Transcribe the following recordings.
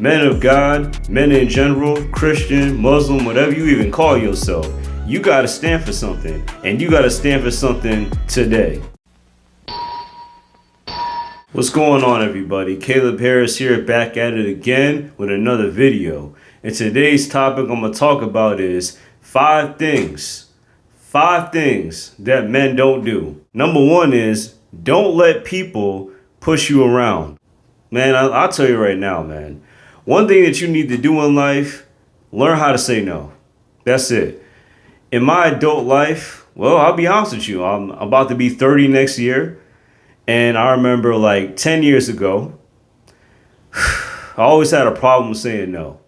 Men of God, men in general, Christian, Muslim, whatever you even call yourself, you gotta stand for something, and you gotta stand for something today. What's going on, everybody? Caleb Harris here, back at it again with another video. And today's topic I'm gonna talk about is five things that men don't do. Number one is don't let people push you around. Man, I'll tell you right now, man. One thing that you need to do in life, learn how to say no. That's it. In my adult life, well, I'll be honest with you, I'm about to be 30 next year. And I remember like 10 years ago, I always had a problem saying no.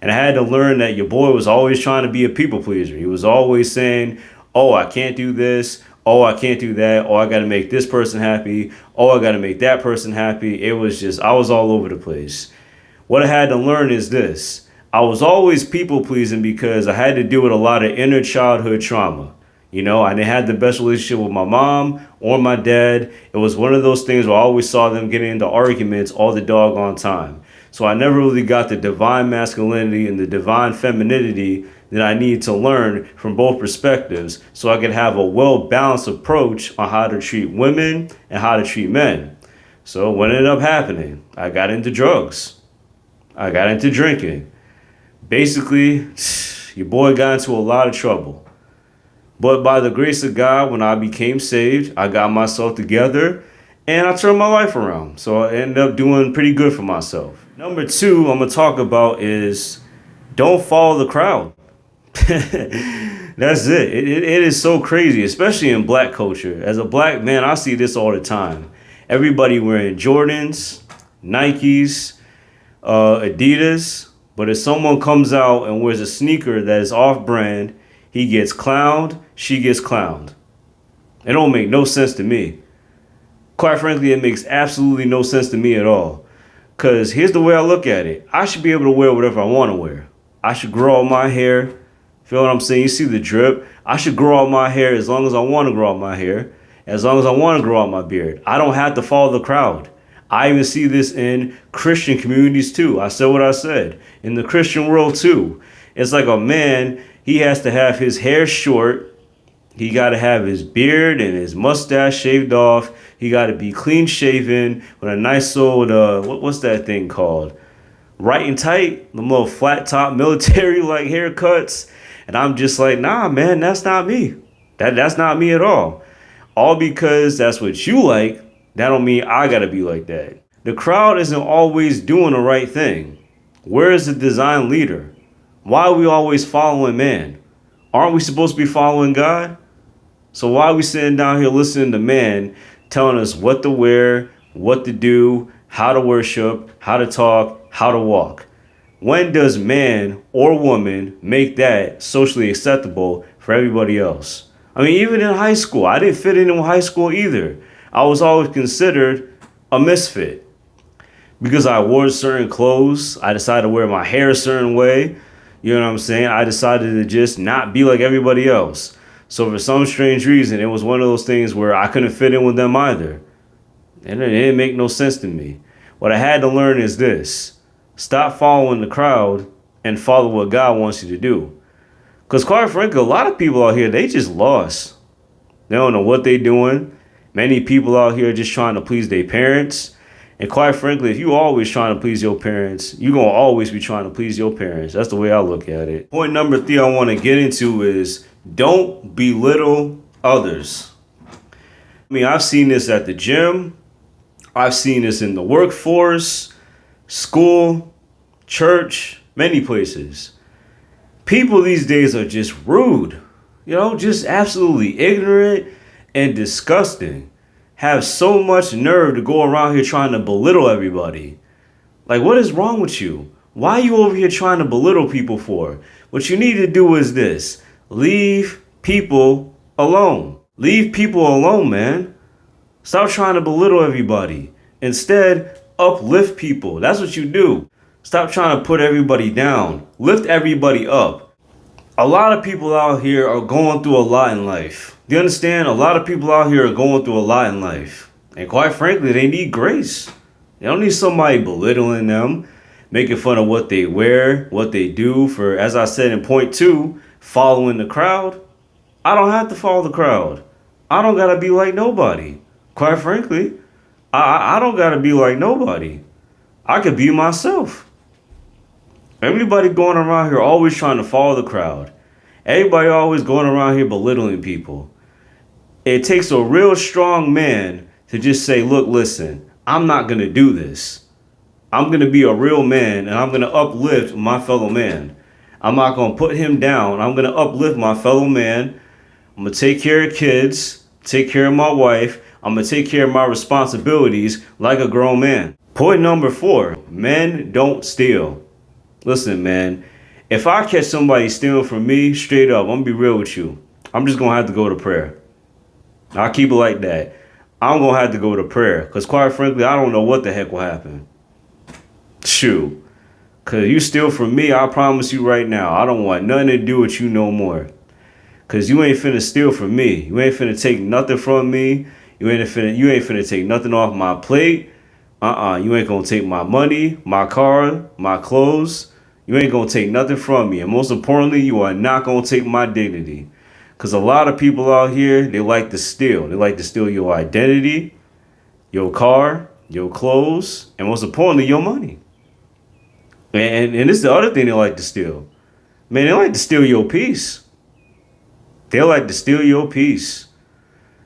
And I had to learn that your boy was always trying to be a people pleaser. He was always saying, oh, I can't do this. Oh, I can't do that. Oh, I got to make this person happy. Oh, I got to make that person happy. It was just, I was all over the place. What I had to learn is this. I was always people pleasing because I had to deal with a lot of inner childhood trauma. You know, I didn't have the best relationship with my mom or my dad. It was one of those things where I always saw them getting into arguments all the doggone time. So I never really got the divine masculinity and the divine femininity that I need to learn from both perspectives so I could have a well-balanced approach on how to treat women and how to treat men. So what ended up happening? I got into drugs. I got into drinking. Basically, your boy got into a lot of trouble. But by the grace of God, when I became saved, I got myself together and I turned my life around. So I ended up doing pretty good for myself. Number two I'm going to talk about is don't follow the crowd. That's it. It is so crazy, especially in black culture. As a black man, I see this all the time. Everybody wearing Jordans, Nikes, Adidas. But if someone comes out and wears a sneaker that is off-brand, he gets clowned, she gets clowned. It don't make no sense to me. Quite frankly, it makes absolutely no sense to me at all. Because here's the way I look at it. I should be able to wear whatever I want to wear. I should grow out my hair. Feel what I'm saying? You see the drip? I should grow out my hair as long as I want to grow out my hair. As long as I want to grow out my beard. I don't have to follow the crowd. I even see this in Christian communities too. I said what I said. In the Christian world too. It's like a man, he has to have his hair short. He got to have his beard and his mustache shaved off. He got to be clean shaven with a nice old, what's that thing called? Right and tight, the little flat top military like haircuts. And I'm just like, nah, man, that's not me. That's not me at all. All because that's what you like. That don't mean I gotta be like that. The crowd isn't always doing the right thing. Where is the design leader? Why are we always following man? Aren't we supposed to be following God? So why are we sitting down here listening to man telling us what to wear, what to do, how to worship, how to talk, how to walk? When does man or woman make that socially acceptable for everybody else? I mean, even in high school, I didn't fit in high school either. I was always considered a misfit because I wore certain clothes. I decided to wear my hair a certain way. You know what I'm saying? I decided to just not be like everybody else. So for some strange reason, it was one of those things where I couldn't fit in with them either. And it didn't make no sense to me. What I had to learn is this. Stop following the crowd and follow what God wants you to do. Because quite frankly, a lot of people out here, they just lost. They don't know what they're doing. Many people out here are just trying to please their parents. And quite frankly, if you always trying to please your parents, you're going to always be trying to please your parents. That's the way I look at it. Point number three I want to get into is don't belittle others. I mean, I've seen this at the gym. I've seen this in the workforce, school, church, many places. People these days are just rude, just absolutely ignorant and disgusting. Have so much nerve to go around here trying to belittle everybody. Like, what is wrong with you? Why are you over here trying to belittle people for? What you need to do is this. Leave people alone. Leave people alone, man. Stop trying to belittle everybody. Instead, uplift people. That's what you do. Stop trying to put everybody down. Lift everybody up. A lot of people out here are going through a lot in life. Do you understand? A lot of people out here are going through a lot in life. And quite frankly, they need grace. They don't need somebody belittling them. making fun of what they wear, what they do for, as I said in point two, following the crowd. I don't have to follow the crowd. I don't gotta be like nobody. Quite frankly, I don't gotta be like nobody. I could be myself. Everybody going around here always trying to follow the crowd. Everybody always going around here belittling people. It takes a real strong man to just say, look, listen, I'm not gonna do this. I'm gonna be a real man and I'm gonna uplift my fellow man. I'm not gonna put him down. I'm gonna uplift my fellow man. I'm gonna take care of kids, take care of my wife. I'm gonna take care of my responsibilities like a grown man. Point number 4, men don't steal. Listen, man, if I catch somebody stealing from me, straight up, I'm gonna be real with you. I'm just gonna have to go to prayer. I'll keep it like that. I'm gonna have to go to prayer, because quite frankly, I don't know what the heck will happen. Shoot. Because you steal from me, I promise you right now, I don't want nothing to do with you no more. Because you ain't finna steal from me. You ain't finna take nothing from me. You ain't finna take nothing off my plate. You ain't gonna take my money, my car, my clothes. You ain't gonna take nothing from me. And most importantly, you are not gonna take my dignity. Because a lot of people out here, they like to steal. They like to steal your identity, your car, your clothes, and most importantly, your money. And this is the other thing they like to steal. Man, they like to steal your peace. They like to steal your peace.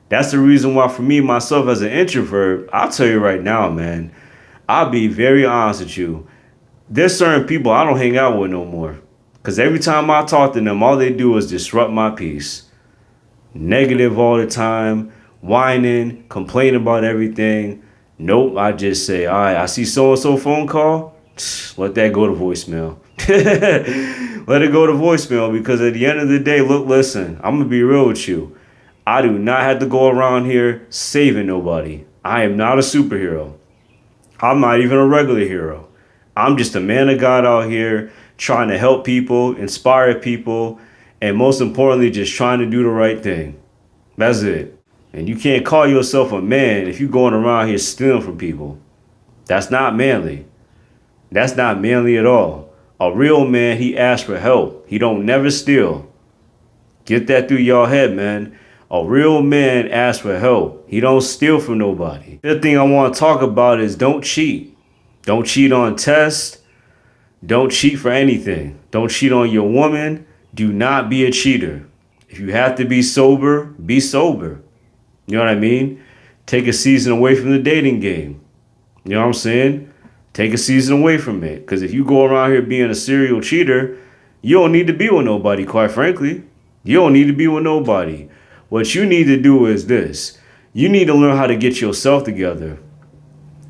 That's the reason why for me, myself as an introvert, I'll tell you right now, man, I'll be very honest with you. There's certain people I don't hang out with no more. Because every time I talk to them, all they do is disrupt my peace. Negative all the time, whining, complaining about everything. Nope, I just say, all right, I see so-and-so phone call. Let that go to voicemail. Let it go to voicemail, because at the end of the day, look, listen, I'm going to be real with you. I do not have to go around here saving nobody. I am not a superhero. I'm not even a regular hero. I'm just a man of God out here trying to help people, inspire people, and most importantly, just trying to do the right thing. That's it. And you can't call yourself a man if you're going around here stealing from people. That's not manly. That's not manly at all. A real man, he asks for help. He don't never steal. Get that through your head, man. A real man asks for help. He don't steal from nobody. The thing I want to talk about is don't cheat. Don't cheat on tests. Don't cheat for anything. Don't cheat on your woman. Do not be a cheater. If you have to be sober, be sober. You know what I mean? Take a season away from the dating game. You know what I'm saying? Take a season away from it. Because if you go around here being a serial cheater, you don't need to be with nobody, quite frankly. You don't need to be with nobody. What you need to do is this. You need to learn how to get yourself together.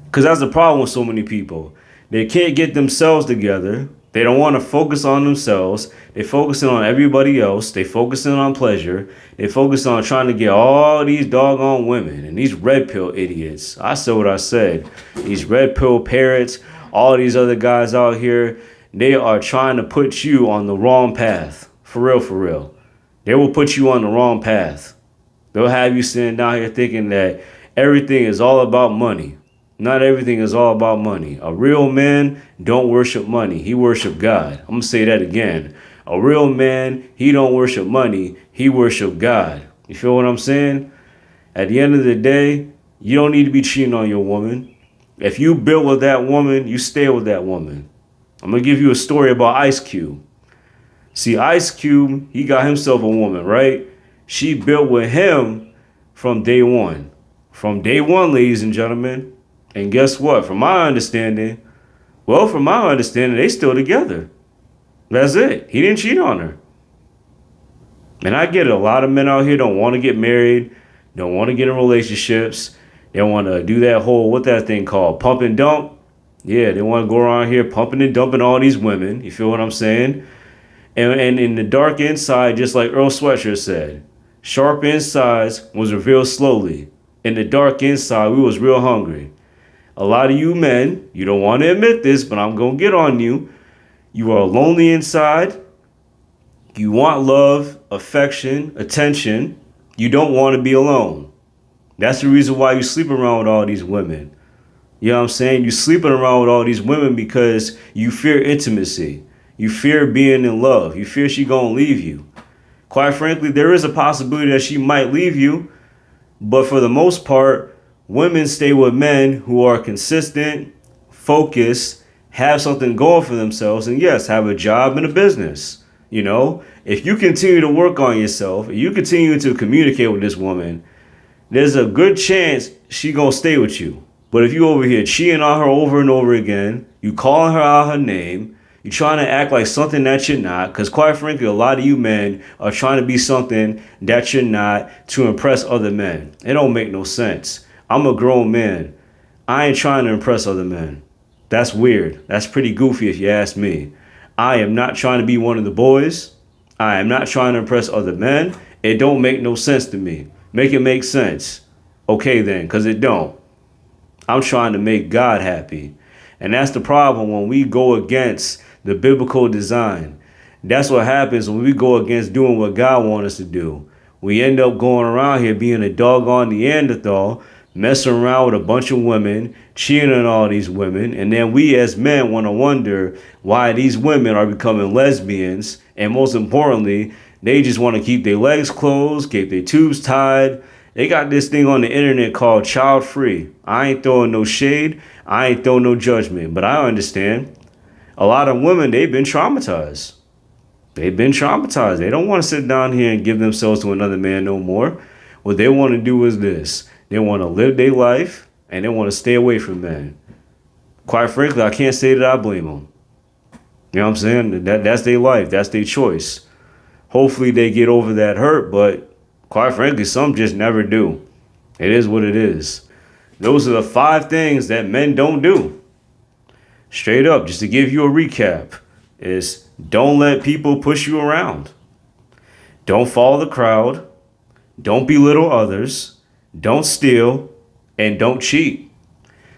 Because that's the problem with so many people. They can't get themselves together. They don't want to focus on themselves. They're focusing on everybody else. They're focusing on pleasure. They're focusing on trying to get all these doggone women and these red pill idiots. I said what I said. These red pill parrots, all these other guys out here, they are trying to put you on the wrong path. For real, for real. They will put you on the wrong path. They'll have you sitting down here thinking that everything is all about money. Not everything is all about money. A real man don't worship money. He worship God. I'm going to say that again. A real man, he don't worship money. He worship God. You feel what I'm saying? At the end of the day, you don't need to be cheating on your woman. If you built with that woman, you stay with that woman. I'm going to give you a story about Ice Cube. See, Ice Cube, he got himself a woman, right? She built with him from day one. From day one, ladies and gentlemen. And guess what? From my understanding, they still together. That's it. He didn't cheat on her. And I get it. A lot of men out here don't want to get married, don't want to get in relationships. They want to do that whole, what that thing called, pump and dump. Yeah, they want to go around here pumping and dumping all these women. You feel what I'm saying? And in the dark inside, just like Earl Sweatshirt said, sharp insides was revealed slowly. In the dark inside, we was real hungry. A lot of you men, you don't want to admit this, but I'm going to get on you. You are lonely inside. You want love, affection, attention. You don't want to be alone. That's the reason why you sleep around with all these women. You know what I'm saying? You sleeping around with all these women because you fear intimacy. You fear being in love. You fear she gonna leave you. Quite frankly, there is a possibility that she might leave you, but for the most part, women stay with men who are consistent, focused, have something going for themselves, and yes, have a job and a business. You know, if you continue to work on yourself, if you continue to communicate with this woman, there's a good chance she gonna stay with you. But if you over here cheating on her over and over again, you calling her out her name, you trying to act like something that you're not, because quite frankly, a lot of you men are trying to be something that you're not to impress other men. It don't make no sense. I'm a grown man. I ain't trying to impress other men. That's weird. That's pretty goofy if you ask me. I am not trying to be one of the boys. I am not trying to impress other men. It don't make no sense to me. Make it make sense. Okay then, because it don't. I'm trying to make God happy. And that's the problem when we go against the biblical design. That's what happens when we go against doing what God wants us to do. We end up going around here being a doggone Neanderthal, messing around with a bunch of women, cheating on all these women, and then we as men want to wonder why these women are becoming lesbians, and most importantly, they just want to keep their legs closed, keep their tubes tied. They got this thing on the internet called child free. I ain't throwing no shade. I ain't throwing no judgment, but I understand. A lot of women, they've been traumatized. They've been traumatized. They don't want to sit down here and give themselves to another man no more. What they want to do is this. They want to live their life and they want to stay away from men. Quite frankly, I can't say that I blame them. You know what I'm saying? That's their life. That's their choice. Hopefully they get over that hurt, but quite frankly, some just never do. It is what it is. Those are the 5 things that men don't do. Straight up, just to give you a recap, is don't let people push you around. Don't follow the crowd. Don't belittle others. Don't steal. And don't cheat.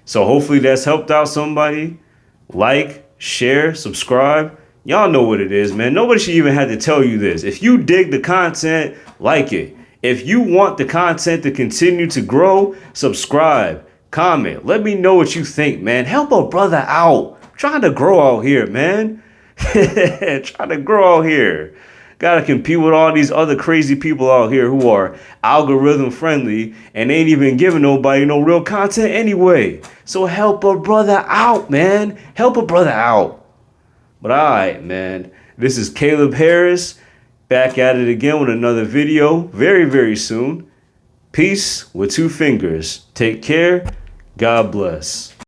So hopefully that's helped out somebody. Like, share, subscribe. Y'all know what it is, man. Nobody should even have to tell you this. If you dig the content, like it. If you want the content to continue to grow, subscribe, comment. Let me know what you think, man. Help a brother out. I'm trying to grow out here, man. Trying to grow out here. Gotta compete with all these other crazy people out here who are algorithm friendly and ain't even giving nobody no real content anyway. So help a brother out, man. Help a brother out. But all right, man. This is Caleb Harris. Back at it again with another video very, very soon. Peace with 2 fingers. Take care. God bless.